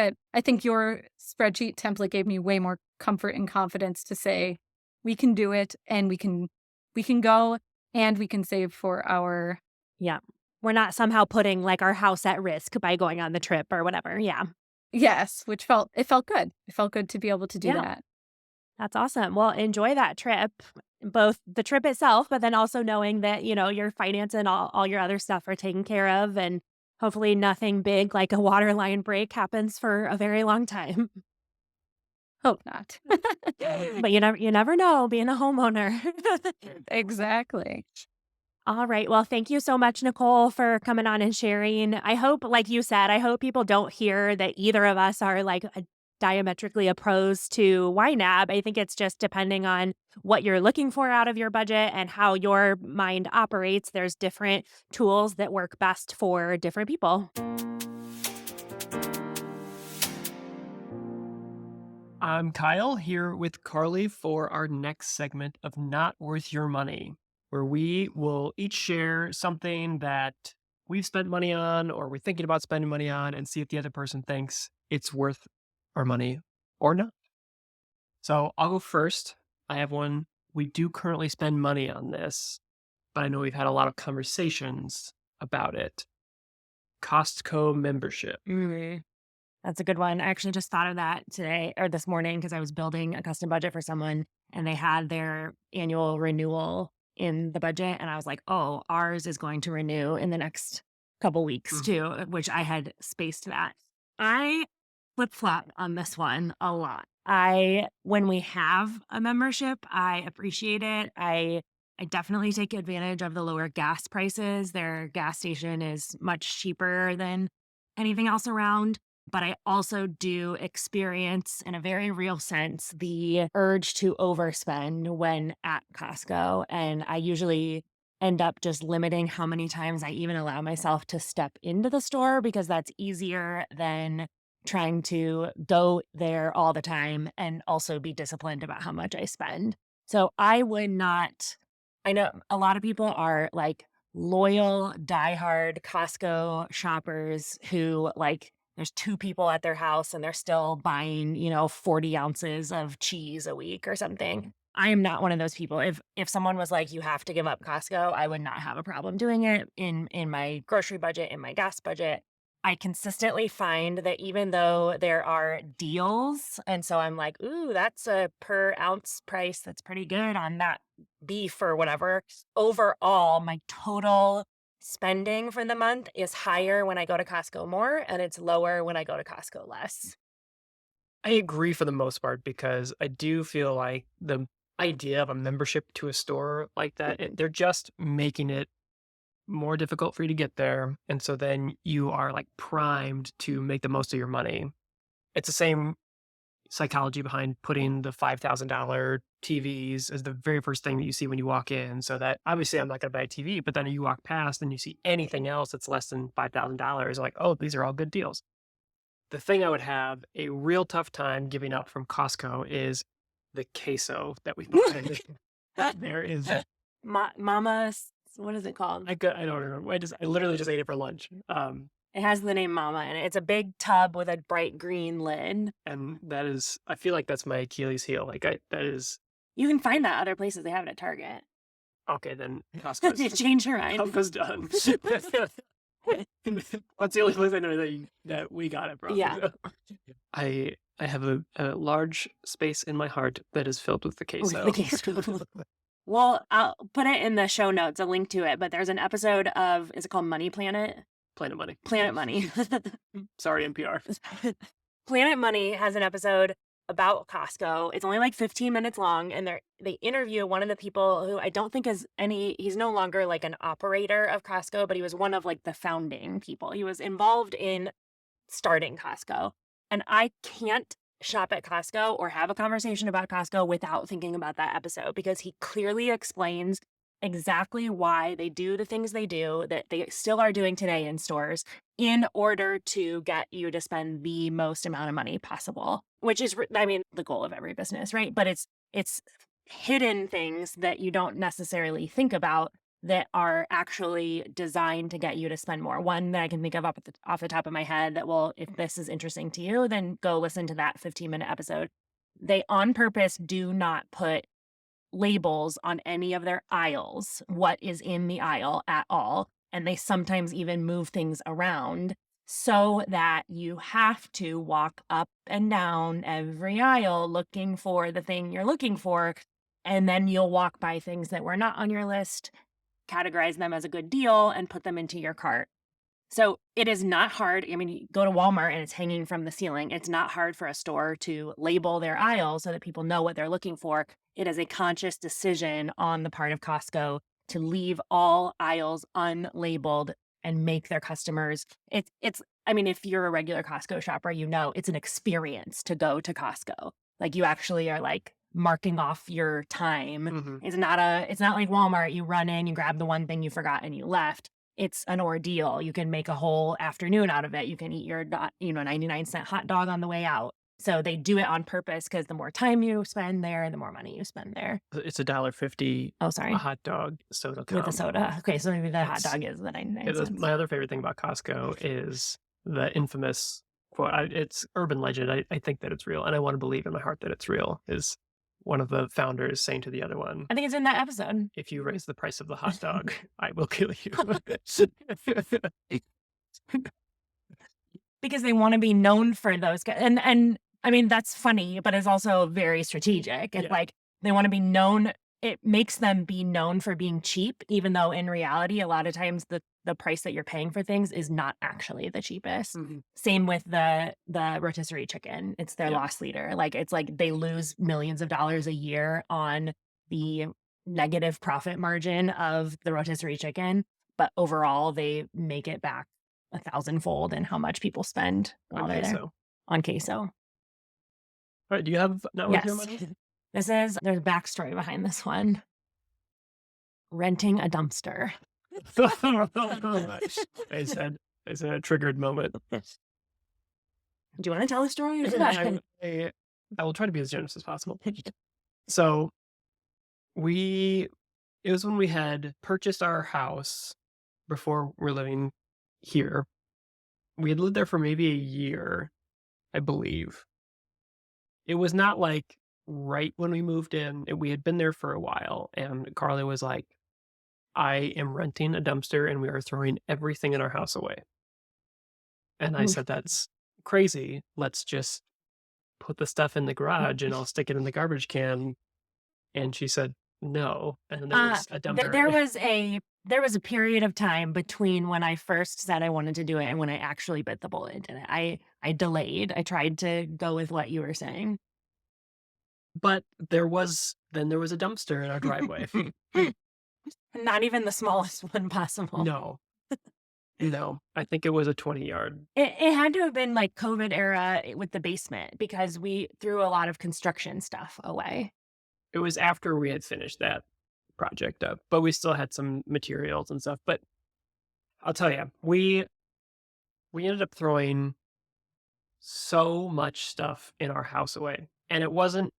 your spreadsheet template gave me way more comfort and confidence to say, we can do it and we can go and we can save for our, Yeah. We're not somehow putting, like, our house at risk by going on the trip or whatever. Yeah. yes, it felt good. It felt good to be able to do Yeah. that. That's awesome. Well, enjoy that trip, both the trip itself, but then also knowing that, your finance and all your other stuff are taken care of, and hopefully nothing big like a water line break happens for a very long time. Hope not. But you never know being a homeowner. Exactly. All right. Well, thank you so much, Nicole, for coming on and sharing. I hope, like you said, I hope people don't hear that either of us are like diametrically opposed to YNAB. I think it's just depending on what you're looking for out of your budget and how your mind operates. There's different tools that work best for different people. I'm Kyle here with Carly for our next segment of Not Worth Your Money, where we will each share something that we've spent money on or we're thinking about spending money on and see if the other person thinks it's worth our money or not. So I'll go first. I have one. We do currently spend money on this, but I know we've had a lot of conversations about it. Costco membership. That's a good one. I actually just thought of that today or this morning because I was building a custom budget for someone and they had their annual renewal in the budget. And I was like, oh, ours is going to renew in the next couple weeks Mm. too, which I had spaced that. I flip flop on this one a lot. When we have a membership, I appreciate it. I definitely take advantage of the lower gas prices. Their gas station is much cheaper than anything else around. But I also do experience, in a very real sense, the urge to overspend when at Costco. And I usually end up just limiting how many times I even allow myself to step into the store because that's easier than trying to go there all the time and also be disciplined about how much I spend. So I would not, I know a lot of people are like loyal, diehard Costco shoppers who like, there's 2 people at their house and they're still buying, 40 ounces of cheese a week or something. I am not one of those people. If someone was like, "You have to give up Costco," I would not have a problem doing it in my grocery budget, in my gas budget. I consistently find that even though there are deals, and so I'm like, "Ooh, that's a per ounce price that's pretty good on that beef or whatever." Overall, my total spending for the month is higher when I go to Costco more, and it's lower when I go to Costco less. I agree for the most part because I do feel like the idea of a membership to a store like that, they're just making it more difficult for you to get there. And so then you are like primed to make the most of your money. It's the same psychology behind putting the $5,000 TVs as the very first thing that you see when you walk in. So that obviously I'm not going to buy a TV, but then you walk past and you see anything else that's less than $5,000, like, oh, these are all good deals. The thing I would have a real tough time giving up from Costco is the queso that we buy. There is, Mama's, what is it called? I don't remember. I literally just ate it for lunch. It has the name Mama in it. It's a big tub with a bright green lid. And that is, I feel like that's my Achilles heel. Like that is, You can find that other places. They have it at Target. okay, then Costco's, Change your mind. Costco's done. That's the only place I know that we got it from. Yeah. I have a large space in my heart that is filled with the queso. With the queso. Well, I'll put it in the show notes, a link to it, but there's an episode of, is it called Money Planet? Planet Money. Planet Money. Sorry, NPR. Planet Money has an episode about Costco. It's only like 15 minutes long, and they interview one of the people who I don't think is he's no longer like an operator of Costco, but he was one of like the founding people. He was involved in starting Costco. And I can't shop at Costco or have a conversation about Costco without thinking about that episode, because he clearly explains exactly why they do the things they do that they still are doing today in stores in order to get you to spend the most amount of money possible, which is, I mean, the goal of every business, right? But it's hidden things that you don't necessarily think about that are actually designed to get you to spend more. One that I can think of off the top of my head that will, if this is interesting to you, then go listen to that 15-minute episode. They on purpose do not put labels on any of their aisles, what is in the aisle at all. And they sometimes even move things around so that you have to walk up and down every aisle looking for the thing you're looking for. And then you'll walk by things that were not on your list, categorize them as a good deal, and put them into your cart. So it is not hard. I mean, you go to Walmart and it's hanging from the ceiling. It's not hard for a store to label their aisles so that people know what they're looking for. It is a conscious decision on the part of Costco to leave all aisles unlabeled and make their customers, I mean, if you're a regular Costco shopper, you know it's an experience to go to Costco. Like, you actually are like marking off your time. Mhm. It's not like Walmart. You run in, you grab the one thing you forgot and you left. It's an ordeal. You can make a whole afternoon out of it. You can eat your 99-cent hot dog on the way out. So they do it on purpose because the more time you spend there, the more money you spend there. It's $1.50 Oh, sorry. a hot dog, soda With the combo. soda. Okay, so maybe the hot It's- dog is the 99 Yeah, cents. my other favorite thing about Costco is the infamous quote. It's urban legend. I think that it's real, and I want to believe in my heart that it's real. Is one of the founders saying to the other one, I think it's in that episode. "If you raise the price of the hot dog, I will kill you." Because they want to be known for those guys. And I mean, that's funny, but it's also very strategic. It's Yeah. like they want to be known. It makes them be known for being cheap, even though in reality, a lot of times the price that you're paying for things is not actually the cheapest. Mhm. Same with the rotisserie chicken. It's their Yeah. loss leader. Like, it's like they lose millions of dollars a year on the negative profit margin of the rotisserie chicken, but overall they make it back 1,000-fold in how much people spend while they're Okay, there so on queso. all right, do you have not worth your Yes. money? There's backstory behind this one. Renting a dumpster. I said a triggered moment. Do you want to tell the story? Or I will try to be as generous as possible. So it was when we had purchased our house before we're living here. We had lived there for maybe a year, I believe. It was not like right when we moved in. We had been there for a while, and Carly was like, I am renting a dumpster and we are throwing everything in our house away. And I Oof. said, that's crazy. Let's just put the stuff in the garage and I'll stick it in the garbage can. And she said, no. And then there was a dumpster. There was a There was a period of time between when I first said I wanted to do it and when I actually bit the bullet and did it. I delayed. I tried to go with what you were saying. But there was a dumpster in our driveway. Not even the smallest one possible. No, no, I think it was a 20-yard. It had to have been like COVID era with the basement because we threw a lot of construction stuff away. It was after we had finished that project up, but we still had some materials and stuff. But I'll tell you, we ended up throwing so much stuff in our house away, and it wasn't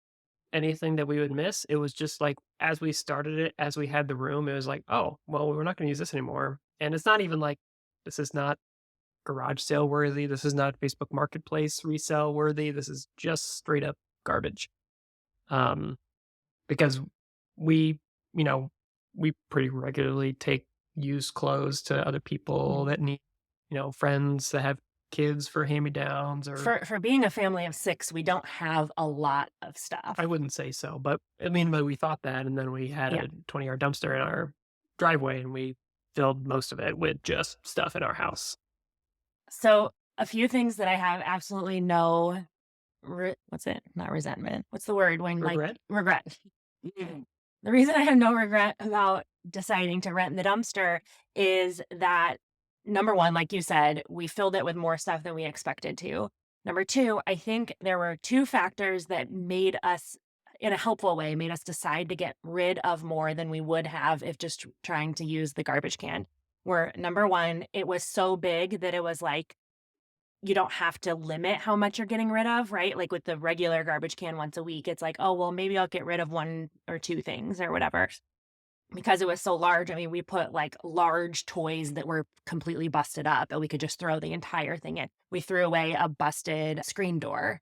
anything that we would miss. It was just like as we started it, as we had the room, it was like, oh, well, we're not going to use this anymore. And it's not even like this is not garage sale worthy. This is not Facebook Marketplace resale worthy. This is just straight up garbage. Um, because we, you know, we pretty regularly take used clothes to other people that need, friends that have kids for hand-me-downs or For being a family of 6, we don't have a lot of stuff. I wouldn't say so, but I mean, but we thought that, and then we had Yeah. a 20-yard dumpster in our driveway, and we filled most of it with just stuff in our house. So, a few things that I have absolutely no what's it? Not resentment. What's the word when like Regret? regret? The reason I have no regret about deciding to rent the dumpster is that number 1, like you said, we filled it with more stuff than we expected to. Number 2, I think there were 2 factors that made us in a helpful way made us decide to get rid of more than we would have if just trying to use the garbage can. Where number 1, it was so big that it was like you don't have to limit how much you're getting rid of, right? Like with the regular garbage can once a week, it's like, oh, well, maybe I'll get rid of 1 or 2 things or whatever. Because it was so large, I mean, we put like large toys that were completely busted up and we could just throw the entire thing in. We threw away a busted screen door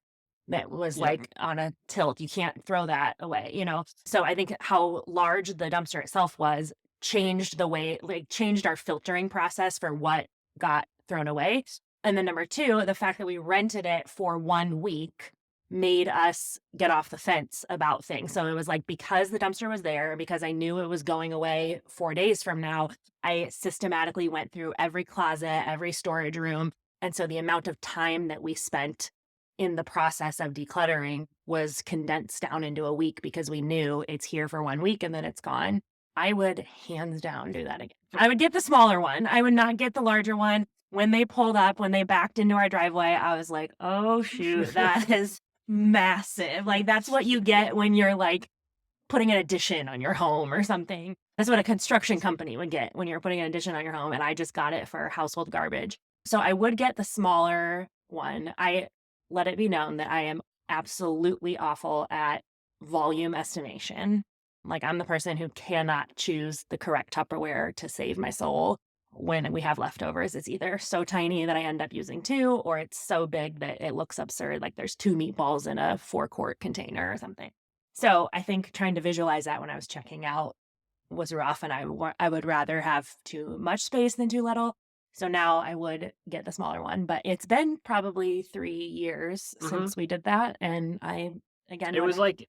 that was Yep. like on a tilt. You can't throw that away. So I think how large the dumpster itself was changed the way, like, changed our filtering process for what got thrown away. And then number 2, the fact that we rented it for 1 week made us get off the fence about things. So it was like because the dumpster was there, because I knew it was going away 4 days from now, I systematically went through every closet, every storage room. And so the amount of time that we spent in the process of decluttering was condensed down into a week because we knew it's here for 1 week and then it's gone. I would hands down do that again. I would get the smaller one. I would not get the larger one. When they pulled up, when they backed into our driveway, I was like, oh, shoot, that is massive. Like, that's what you get when you're like putting an addition on your home or something. That's what a construction company would get when you're putting an addition on your home. And I just got it for household garbage. So I would get the smaller one. I let it be known that I am absolutely awful at volume estimation. Like, I'm the person who cannot choose the correct Tupperware to save my soul when we have leftovers. It's either so tiny that I end up using 2, or it's so big that it looks absurd, like there's 2 meatballs in a 4-quart container or something. So I think trying to visualize that when I was checking out was rough, and I would rather have too much space than too little. So now I would get the smaller one, but it's been probably 3 years Mhm. since we did that, and I again It would was like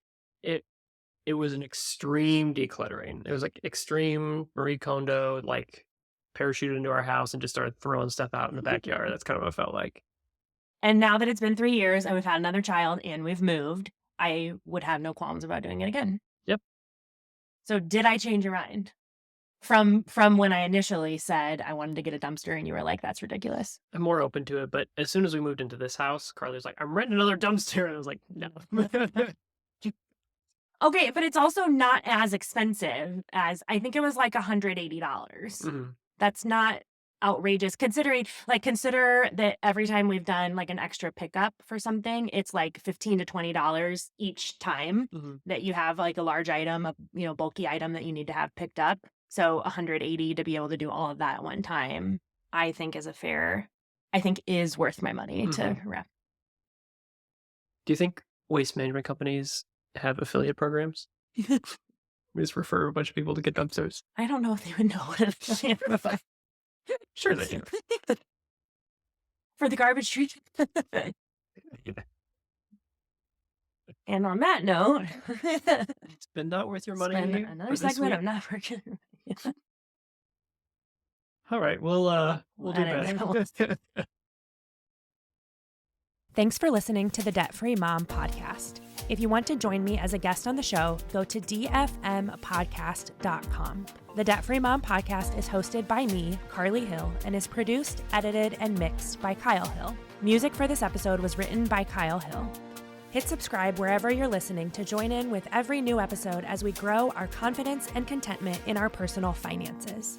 it was an extreme decluttering. It was like extreme Marie Kondo, like parachuted into our house and just started throwing stuff out in the backyard. That's kind of what it felt like. And now that it's been 3 years and we've had another child and we've moved, I would have no qualms about doing it again. Yep. So did I change your mind? From when I initially said I wanted to get a dumpster and you were like, "That's ridiculous." I'm more open to it, but as soon as we moved into this house, Carly's like, "I'm renting another dumpster," and I was like, "No." Okay, but it's also not as expensive as I think it was like $180. Mhm. That's not outrageous consider that every time we've done like an extra pickup for something, it's like $15 to $20 each time Mhm. that you have like a large item, a bulky item that you need to have picked up. So 180 to be able to do all of that at one time, I think I think is worth my money to Mhm. wrap. Do you think waste management companies have affiliate programs? We just refer a bunch of people to get dumpsters. I don't know if they would know what an affiliate provider Sure they do. for the garbage treatment. And on that note, It's been not worth your it's been money another for this segment week. of not working. All right, we'll do Edit better. Thanks for listening to the Debt Free Mom podcast. If you want to join me as a guest on the show, go to dfmpodcast.com. The Debt Free Mom podcast is hosted by me, Carly Hill, and is produced, edited, and mixed by Kyle Hill. Music for this episode was written by Kyle Hill. Hit subscribe wherever you're listening to join in with every new episode as we grow our confidence and contentment in our personal finances.